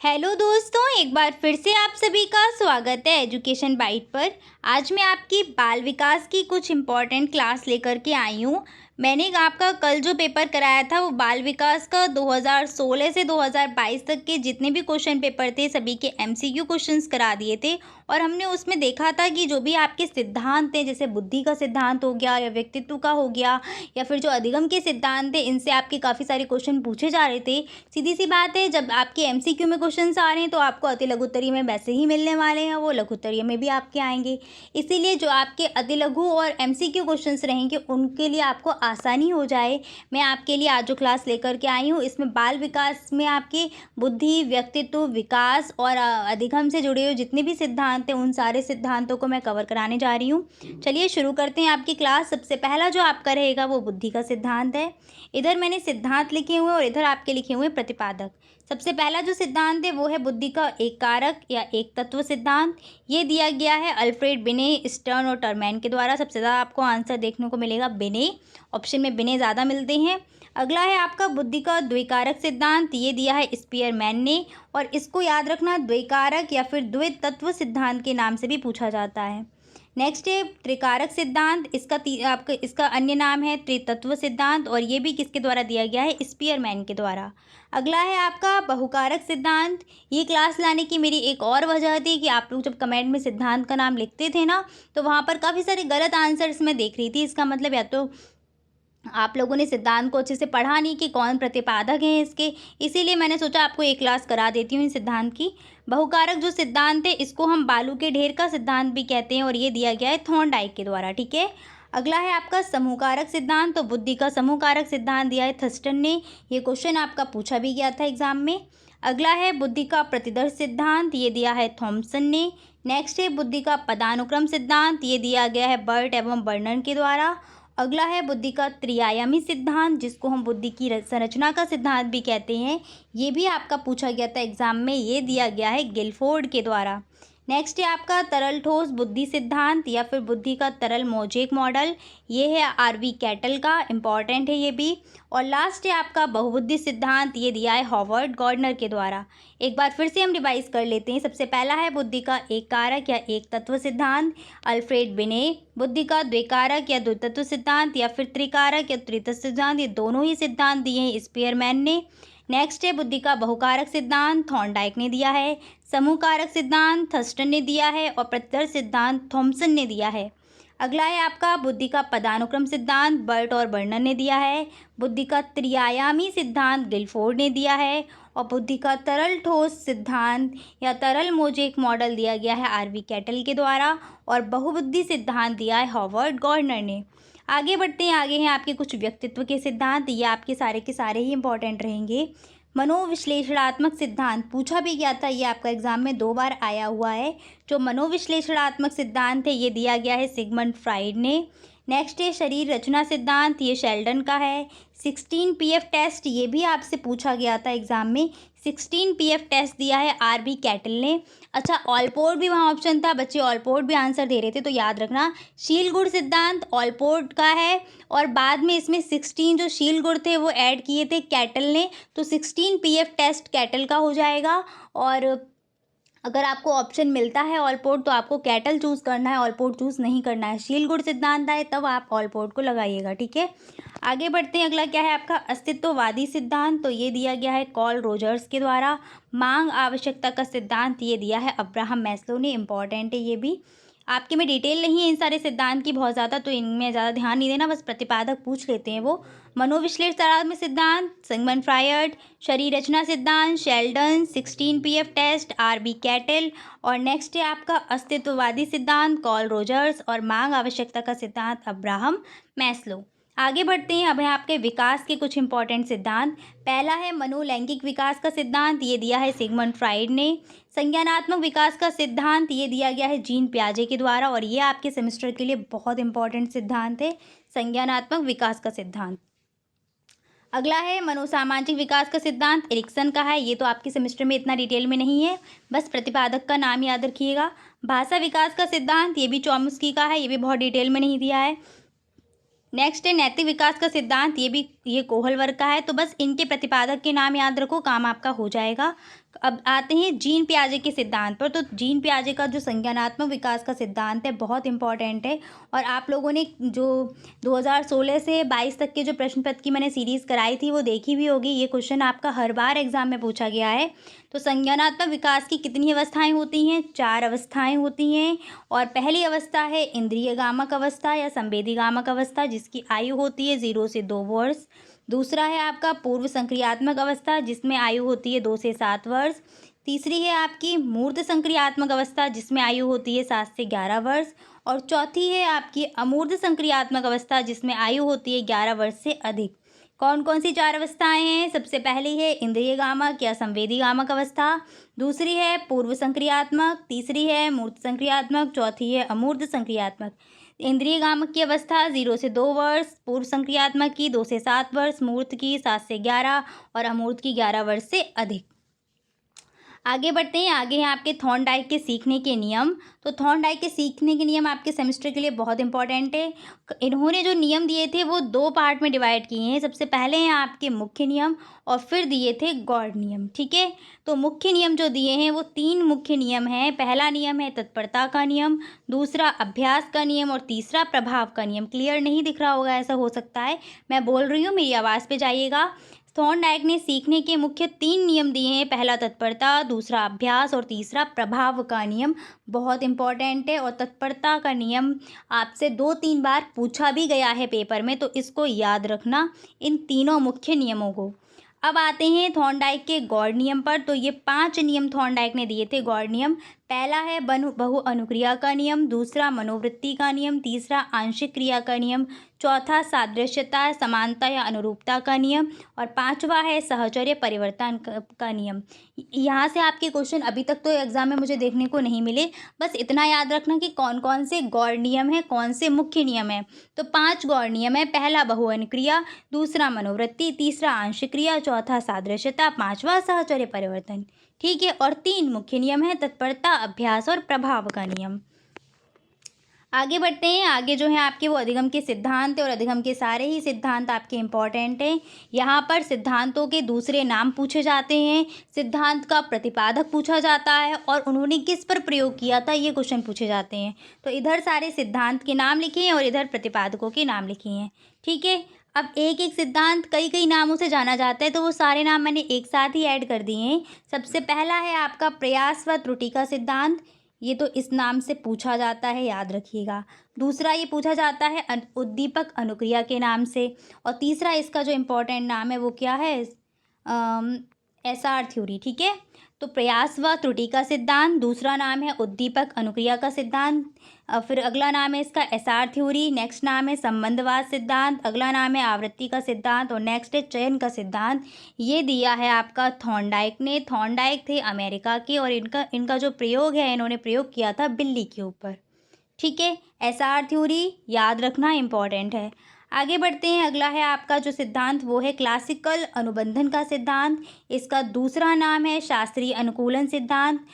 Hello दोस्तों, एक बार फिर से आप सभी का स्वागत है एजुकेशन बाइट पर। आज मैं आपकी बाल विकास की कुछ इम्पॉर्टेंट क्लास लेकर के आई हूँ। मैंने आपका कल जो पेपर कराया था वो बाल विकास का 2016 से 2022 तक के जितने भी क्वेश्चन पेपर थे सभी के एमसीक्यू क्वेश्चंस करा दिए थे। और हमने उसमें देखा था कि जो भी आपके सिद्धांत हैं, जैसे बुद्धि का सिद्धांत हो गया या व्यक्तित्व का हो गया या फिर जो अधिगम के सिद्धांत थे, इनसे आपके काफ़ी सारे क्वेश्चन पूछे जा रहे थे। सीधी सी बात है, जब आपके एमसीक्यू में क्वेश्चंस आ रहे हैं तो आपको अति लघु उत्तरीय में वैसे ही मिलने वाले हैं, वो लघु उत्तरीय में भी आपके आएंगे। इसीलिए जो आपके अति लघु और एमसीक्यू क्वेश्चंस रहेंगे उनके लिए आपको आसानी हो जाए, मैं आपके लिए आज जो क्लास लेकर के आई हूँ इसमें बाल विकास में आपके बुद्धि, व्यक्तित्व विकास और अधिगम से जुड़े हुए जितने भी सिद्धांत हैं उन सारे सिद्धांतों को मैं कवर कराने जा रही हूँ। चलिए शुरू करते हैं आपकी क्लास। सबसे पहला जो आपका रहेगा वो बुद्धि का सिद्धांत है। इधर मैंने सिद्धांत लिखे हुए और इधर आपके लिखे हुए प्रतिपादक। सबसे पहला जो सिद्धांत है वो है बुद्धि का एक कारक या एक तत्व सिद्धांत। ये दिया गया है अल्फ्रेड बिने, स्टर्न और टर्मैन के द्वारा। सबसे ज़्यादा आपको आंसर देखने को मिलेगा बिने, ऑप्शन में बिने ज़्यादा मिलते हैं। अगला है आपका बुद्धि का द्विकारक सिद्धांत। ये दिया है स्पीयरमैन ने और इसको याद रखना द्विकारक या फिर द्वितत्व सिद्धांत के नाम से भी पूछा जाता है। नेक्स्ट है त्रिकारक सिद्धांत। इसका अन्य नाम है त्रितत्व सिद्धांत और ये भी किसके द्वारा दिया गया है? स्पीयरमैन के द्वारा। अगला है आपका बहुकारक सिद्धांत। ये क्लास लाने की मेरी एक और वजह थी कि आप लोग जब कमेंट में सिद्धांत का नाम लिखते थे ना, तो वहाँ पर काफ़ी सारे गलत आंसर्स मैं देख रही थी। इसका मतलब या तो आप लोगों ने सिद्धांत को अच्छे से पढ़ा नहीं कि कौन प्रतिपादक हैं इसके, इसीलिए मैंने सोचा आपको एक क्लास करा देती हूँ इस सिद्धांत की। बहुकारक जो सिद्धांत है इसको हम बालू के ढेर का सिद्धांत भी कहते हैं और ये दिया गया है थॉर्नडाइक के द्वारा, ठीक है। अगला है आपका समूहकारक सिद्धांत। तो बुद्धि का समूहकारक सिद्धांत दिया है थर्स्टन ने। ये क्वेश्चन आपका पूछा भी गया था एग्जाम में। अगला है बुद्धि का प्रतिदर्श सिद्धांत। ये दिया है थॉम्सन ने। नेक्स्ट है बुद्धि का पदानुक्रम सिद्धांत। ये दिया गया है बर्ट एवं बर्नर के द्वारा। अगला है बुद्धि का त्रिआयामी सिद्धांत, जिसको हम बुद्धि की संरचना का सिद्धांत भी कहते हैं। ये भी आपका पूछा गया था एग्जाम में। ये दिया गया है गिलफोर्ड के द्वारा। नेक्स्ट है आपका तरल ठोस बुद्धि सिद्धांत या फिर बुद्धि का तरल मोजेक मॉडल। ये है आरवी कैटल का, इम्पॉर्टेंट है ये भी। और लास्ट है आपका बहुबुद्धि सिद्धांत। ये दिया है हॉवर्ड गॉर्डनर के द्वारा। एक बार फिर से हम रिवाइज कर लेते हैं। सबसे पहला है बुद्धि का एक कारक या एक तत्व सिद्धांत, अल्फ्रेड बिने। बुद्धि का द्विकारक या द्वितत्व सिद्धांत या फिर त्रिकारक या त्रितत्व सिद्धांत, ये दोनों ही सिद्धांत दिए हैं स्पीयरमैन ने। नेक्स्ट है बुद्धि का बहुकारक सिद्धांत, थॉर्नडाइक ने दिया है। समूह कारक सिद्धांत थर्स्टन ने दिया है और प्रतिदर्श सिद्धांत थॉम्सन ने दिया है। अगला है आपका बुद्धि का पदानुक्रम सिद्धांत, बर्ट और बर्नर ने दिया है। बुद्धि का त्रिआयामी सिद्धांत गिलफोर्ड ने दिया है और बुद्धि का तरल ठोस सिद्धांत या तरल मोजेक मॉडल दिया गया है आरवी कैटल के द्वारा और बहुबुद्धि सिद्धांत दिया है हॉवर्ड गॉर्डनर ने। आगे बढ़ते हैं, आगे हैं आपके कुछ व्यक्तित्व के सिद्धांत। ये आपके सारे के सारे ही इंपॉर्टेंट रहेंगे। मनोविश्लेषणात्मक सिद्धांत पूछा भी गया था, ये आपका एग्जाम में 2 बार आया हुआ है। जो मनोविश्लेषणात्मक सिद्धांत है ये दिया गया है सिगमंड फ्राइड ने। नेक्स्ट है शरीर रचना सिद्धांत, ये शेल्डन का है। 16 पीएफ टेस्ट, ये भी आपसे पूछा गया था एग्जाम में। 16 पीएफ टेस्ट दिया है आरबी कैटल ने। अच्छा, ऑलपोर्ट भी वहाँ ऑप्शन था, बच्चे ऑलपोर्ट भी आंसर दे रहे थे, तो याद रखना शील गुण सिद्धांत ऑलपोर्ट का है और बाद में इसमें 16 जो शील गुण थे वो ऐड किए थे कैटल ने, तो 16 पीएफ टेस्ट कैटल का हो जाएगा। और अगर आपको ऑप्शन मिलता है ऑलपोर्ट तो आपको कैटल चूज़ करना है, ऑलपोर्ट चूज़ नहीं करना है। शील गुण सिद्धांत आए तब आप ऑलपोर्ट को लगाइएगा, ठीक है। आगे बढ़ते हैं, अगला क्या है आपका अस्तित्ववादी सिद्धांत। तो ये दिया गया है कॉल रोजर्स के द्वारा। मांग आवश्यकता का सिद्धांत ये दिया है अब्राहम मैस्लो ने, इम्पॉर्टेंट है ये भी। आपके में डिटेल नहीं है इन सारे सिद्धांत की बहुत ज़्यादा, तो इनमें ज़्यादा ध्यान नहीं देना, बस प्रतिपादक पूछ लेते हैं वो। मनोविश्लेषणात्मक सिद्धांत सिगमंड फ्रायड, शरीर रचना सिद्धांत Sheldon, 16 PF test RB Cattell और नेक्स्ट है आपका अस्तित्ववादी सिद्धांत कॉल रोजर्स और मांग आवश्यकता का सिद्धांत अब्राहम मैस्लो। आगे बढ़ते हैं, अब है आपके विकास के कुछ इंपॉर्टेंट सिद्धांत। पहला है मनोलैंगिक विकास का सिद्धांत, ये दिया है सिगमंड फ्राइड ने। संज्ञानात्मक विकास का सिद्धांत ये दिया गया है जीन पियाजे के द्वारा और ये आपके सेमेस्टर के लिए बहुत इंपॉर्टेंट सिद्धांत है, संज्ञानात्मक विकास का सिद्धांत। अगला है मनोसामाजिक विकास का सिद्धांत, एरिक्सन का है। ये तो आपके सेमेस्टर में इतना डिटेल में नहीं है, बस प्रतिपादक का नाम याद रखिएगा। भाषा विकास का सिद्धांत ये भी चॉम्स्की का है, ये भी बहुत डिटेल में नहीं दिया है। नेक्स्ट है नैतिक विकास का सिद्धांत, ये भी ये कोहल वर्ग का है। तो बस इनके प्रतिपादक के नाम याद रखो, काम आपका हो जाएगा। अब आते हैं जीन पियाजे के सिद्धांत पर। तो जीन पियाजे का जो संज्ञानात्मक विकास का सिद्धांत है बहुत इंपॉर्टेंट है, और आप लोगों ने जो 2016 से 22 तक के जो प्रश्न पत्र की मैंने सीरीज़ कराई थी वो देखी भी होगी। ये क्वेश्चन आपका हर बार एग्जाम में पूछा गया है। तो संज्ञानात्मक विकास की कितनी अवस्थाएं होती हैं? 4 अवस्थाएं होती हैं। और पहली अवस्था है इंद्रियगामक अवस्था या संवेदीगामक अवस्था, जिसकी आयु होती है 0 से 2 वर्ष। दूसरा है आपका पूर्व संक्रियात्मक अवस्था, जिसमें आयु होती है 2 से 7 वर्ष। तीसरी है आपकी मूर्त संक्रियात्मक अवस्था, जिसमें आयु होती है 7 से 11 वर्ष। और चौथी है आपकी अमूर्त संक्रियात्मक अवस्था, जिसमें आयु होती है 11 वर्ष से अधिक। कौन कौन सी 4 अवस्थाएं हैं? सबसे पहली है इंद्रियगामक या संवेदीगामक अवस्था, दूसरी है पूर्व संक्रियात्मक, तीसरी है मूर्त संक्रियात्मक, चौथी है अमूर्त संक्रियात्मक। इंद्रियगामक की अवस्था 0 से 2 वर्ष, पूर्व संक्रियात्मक की 2 से 7 वर्ष, मूर्त की 7 से 11 और अमूर्त की 11 वर्ष से अधिक। आगे बढ़ते हैं। आगे हैं आपके थॉर्नडाइक के सीखने के नियम। तो थॉर्नडाइक के सीखने के नियम आपके सेमेस्टर के लिए बहुत इंपॉर्टेंट है। इन्होंने जो नियम दिए थे वो 2 पार्ट में डिवाइड किए हैं। सबसे पहले हैं आपके मुख्य नियम और फिर दिए थे गौड़ नियम। ठीक है, तो मुख्य नियम जो दिए हैं वो 3 मुख्य नियम हैं। पहला नियम है तत्परता का नियम, दूसरा अभ्यास का नियम और तीसरा प्रभाव का नियम। क्लियर नहीं दिख रहा होगा, ऐसा हो सकता है, मैं बोल रही हूँ, मेरी आवाज़ पे जाइएगा। थॉर्नडाइक ने सीखने के मुख्य 3 नियम दिए हैं। पहला तत्परता, दूसरा अभ्यास और तीसरा प्रभाव का नियम। बहुत इंपॉर्टेंट है, और तत्परता का नियम आपसे 2-3 बार पूछा भी गया है पेपर में, तो इसको याद रखना, इन तीनों मुख्य नियमों को। अब आते हैं थॉर्नडाइक के गौड़ नियम पर। तो ये 5 नियम थॉर्नडाइक ने दिए थे गौड़ नियम। पहला है बहु अनुक्रिया का नियम, दूसरा मनोवृत्ति का नियम, तीसरा आंशिक क्रिया का नियम, चौथा सादृश्यता, समानता या अनुरूपता का नियम, और पांचवा है सहचर्य परिवर्तन का नियम। यहाँ से आपके क्वेश्चन अभी तक तो एग्जाम में मुझे देखने को नहीं मिले। बस इतना याद रखना कि कौन कौन से गौड़ नियम है, कौन से मुख्य नियम है। तो 5 गौड़ नियम है। पहला बहु अनुक्रिया, दूसरा मनोवृत्ति, तीसरा आंशिक क्रिया, चौथा सादृश्यता, पांचवा सहचर्य परिवर्तन। ठीक है, और 3 मुख्य नियम है, तत्परता, अभ्यास और प्रभाव का नियम। आगे बढ़ते हैं। आगे जो है आपके वो अधिगम के सिद्धांत है, और अधिगम के सारे ही सिद्धांत आपके इम्पॉर्टेंट हैं। यहाँ पर सिद्धांतों के दूसरे नाम पूछे जाते हैं, सिद्धांत का प्रतिपादक पूछा जाता है, और उन्होंने किस पर प्रयोग किया था ये क्वेश्चन पूछे जाते हैं। तो इधर सारे सिद्धांत के नाम लिखे हैं और इधर प्रतिपादकों के नाम लिखे हैं। ठीक है, अब एक एक सिद्धांत कई कई नामों से जाना जाता है, तो वो सारे नाम मैंने एक साथ ही ऐड कर दिए हैं। सबसे पहला है आपका प्रयास व त्रुटि का सिद्धांत। ये तो इस नाम से पूछा जाता है, याद रखिएगा। दूसरा ये पूछा जाता है उद्दीपक अनुक्रिया के नाम से। और तीसरा इसका जो इम्पोर्टेंट नाम है वो क्या है? SR theory. ठीक है, तो प्रयास व त्रुटि का सिद्धांत, दूसरा नाम है उद्दीपक अनुक्रिया का सिद्धांत, फिर अगला नाम है इसका SR थ्योरी, नेक्स्ट नाम है संबंधवाद सिद्धांत, अगला नाम है आवृत्ति का सिद्धांत, और नेक्स्ट है चयन का सिद्धांत। ये दिया है आपका थॉर्नडाइक ने। थॉर्नडाइक थे अमेरिका के, और इनका जो प्रयोग है, इन्होंने प्रयोग किया था बिल्ली के ऊपर। ठीक है, SR थ्योरी याद रखना इम्पॉर्टेंट है। आगे बढ़ते हैं। अगला है आपका जो सिद्धांत वो है क्लासिकल अनुबंधन का सिद्धांत। इसका दूसरा नाम है शास्त्रीय अनुकूलन सिद्धांत।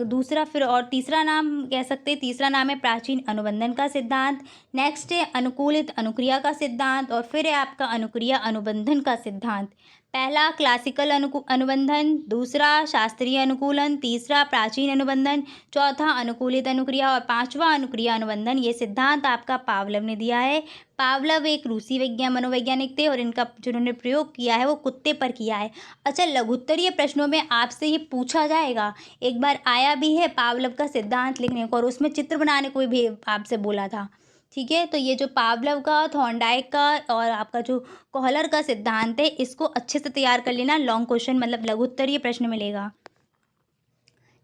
दूसरा फिर और तीसरा नाम कह सकते हैं, तीसरा नाम है प्राचीन अनुबंधन का सिद्धांत। नेक्स्ट है अनुकूलित अनुक्रिया का सिद्धांत, और फिर है आपका अनुक्रिया अनुबंधन का सिद्धांत। पहला क्लासिकल अनुबंधन, दूसरा शास्त्रीय अनुकूलन, तीसरा प्राचीन अनुबंधन, चौथा अनुकूलित अनुक्रिया और पांचवा अनुक्रिया अनुबंधन। ये सिद्धांत आपका पावलव ने दिया है। पावलव एक रूसी मनोवैज्ञानिक थे, और इनका जिन्होंने प्रयोग किया है वो कुत्ते पर किया है। अच्छा, लघुत्तरीय प्रश्नों में आपसे ये पूछा जाएगा। एक बार आया भी है पावलव का सिद्धांत लिखने को, और उसमें चित्र बनाने को भी आपसे बोला था। ठीक है, तो ये जो पावलव का, थॉर्नडाइक का और आपका जो कोहलर का सिद्धांत है, इसको अच्छे से तैयार कर लेना। लॉन्ग क्वेश्चन मतलब लघुत्तरीय प्रश्न मिलेगा।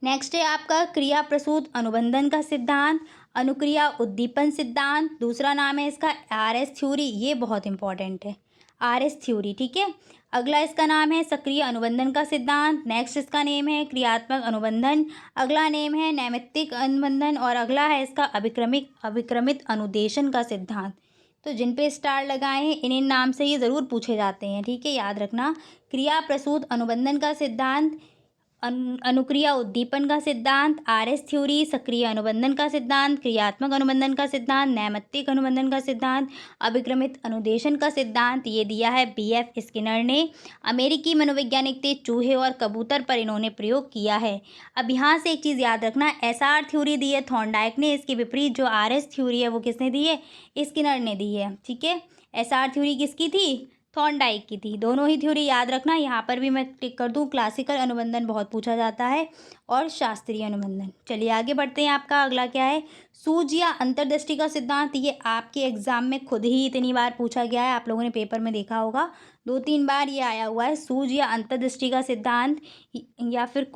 नेक्स्ट है आपका क्रिया प्रसूत अनुबंधन का सिद्धांत, अनुक्रिया उद्दीपन सिद्धांत। दूसरा नाम है इसका RS थ्योरी। ये बहुत इंपॉर्टेंट है, RS थ्योरी। ठीक है, अगला इसका नाम है सक्रिय अनुबंधन का सिद्धांत। नेक्स्ट इसका नेम है क्रियात्मक अनुबंधन। अगला नेम है नैमित्तिक अनुबंधन, और अगला है इसका अभिक्रमित अनुदेशन का सिद्धांत। तो जिन पे स्टार लगाए हैं इन नाम से ये ज़रूर पूछे जाते हैं। ठीक है, याद रखना। क्रिया प्रसूत अनुबंधन का सिद्धांत अनुक्रिया उद्दीपन का सिद्धांत, आरएस थ्योरी, सक्रिय अनुबंधन का सिद्धांत, क्रियात्मक अनुबंधन का सिद्धांत, नैमित्तिक अनुबंधन का सिद्धांत, अभिक्रमित अनुदेशन का सिद्धांत। ये दिया है बीएफ स्किनर ने। अमेरिकी मनोवैज्ञानिक थे, चूहे और कबूतर पर इन्होंने प्रयोग किया है। अब यहाँ से एक चीज़ याद रखना, एसआर थ्योरी दी है थॉर्नडाइक ने, इसके विपरीत जो आरएस थ्योरी है वो किसने दी है? स्किनर ने दी है। ठीक है, एसआर थ्योरी किसकी थी? थॉर्नडाइक की थी। दोनों ही थ्योरी याद रखना। यहाँ पर भी मैं टिक कर दूँ, क्लासिकल अनुबंधन बहुत पूछा जाता है और शास्त्रीय अनुबंधन। चलिए आगे बढ़ते हैं। आपका अगला क्या है? सूझ या अंतर्दृष्टि का सिद्धांत। ये आपके एग्जाम में खुद ही इतनी बार पूछा गया है, आप लोगों ने पेपर में देखा होगा, 2-3 बार ये आया हुआ है। सूझ या अंतर्दृष्टि का सिद्धांत या फिर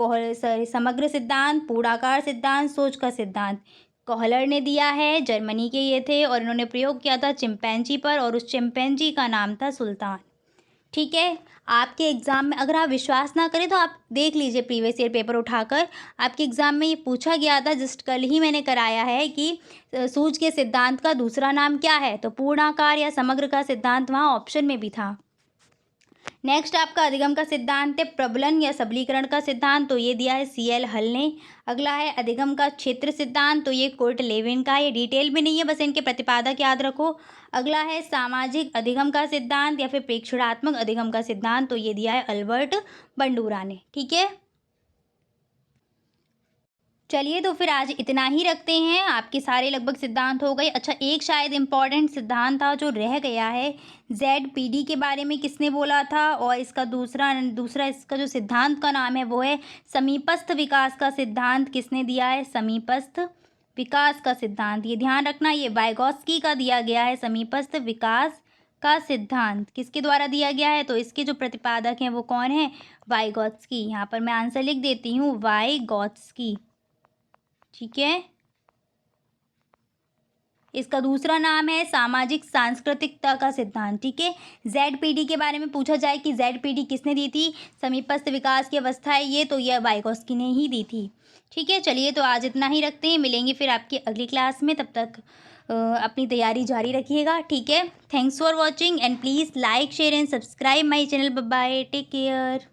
समग्र सिद्धांत, पूर्णाकार सिद्धांत, सोच का सिद्धांत। कोहलर ने दिया है, जर्मनी के ये थे और इन्होंने प्रयोग किया था चिंपैंजी पर और उस चिंपैंजी का नाम था सुल्तान। ठीक है, आपके एग्ज़ाम में अगर आप विश्वास ना करें तो आप देख लीजिए प्रीवियस ईयर पेपर उठाकर। आपके एग्ज़ाम में ये पूछा गया था, जस्ट कल ही मैंने कराया है कि सूझ के सिद्धांत का दूसरा नाम क्या है, तो पूर्णाकार या समग्र का सिद्धांत वहाँ ऑप्शन में भी था। नेक्स्ट आपका अधिगम का सिद्धांत है प्रबलन या सबलीकरण का सिद्धांत, तो ये दिया है सीएल हल ने। अगला है अधिगम का क्षेत्र सिद्धांत, तो ये कुर्ट लेविन का है। ये डिटेल में नहीं है, बस इनके प्रतिपादक याद रखो। अगला है सामाजिक अधिगम का सिद्धांत या फिर प्रेक्षणात्मक अधिगम का सिद्धांत, तो ये दिया है अल्बर्ट बंडूरा ने। ठीक है, चलिए तो फिर आज इतना ही रखते हैं। आपके सारे लगभग सिद्धांत हो गए। अच्छा, एक शायद इम्पॉर्टेंट सिद्धांत था जो रह गया है, ZPD के बारे में किसने बोला था, और इसका दूसरा इसका जो सिद्धांत का नाम है वो है समीपस्थ विकास का सिद्धांत। किसने दिया है? समीपस्थ विकास का सिद्धांत। ये ध्यान रखना, ये वाइगॉत्स्की का दिया गया है समीपस्थ विकास का सिद्धांत। किसके द्वारा दिया गया है? तो इसके जो प्रतिपादक हैं वो कौन है? वाइगॉत्स्की। यहाँ पर मैं आंसर लिख देती हूँ, वाइगॉत्स्की। ठीक है, इसका दूसरा नाम है सामाजिक सांस्कृतिकता का सिद्धांत। ठीक है, ZPD के बारे में पूछा जाए कि ZPD किसने दी थी, समीपस्थ विकास की अवस्था है ये, तो यह वाइगॉत्स्की ने ही दी थी। ठीक है, चलिए तो आज इतना ही रखते हैं, मिलेंगे फिर आपकी अगली क्लास में। तब तक अपनी तैयारी जारी रखिएगा। ठीक है, thanks for watching and please like share and subscribe my channel. Bye bye, take care.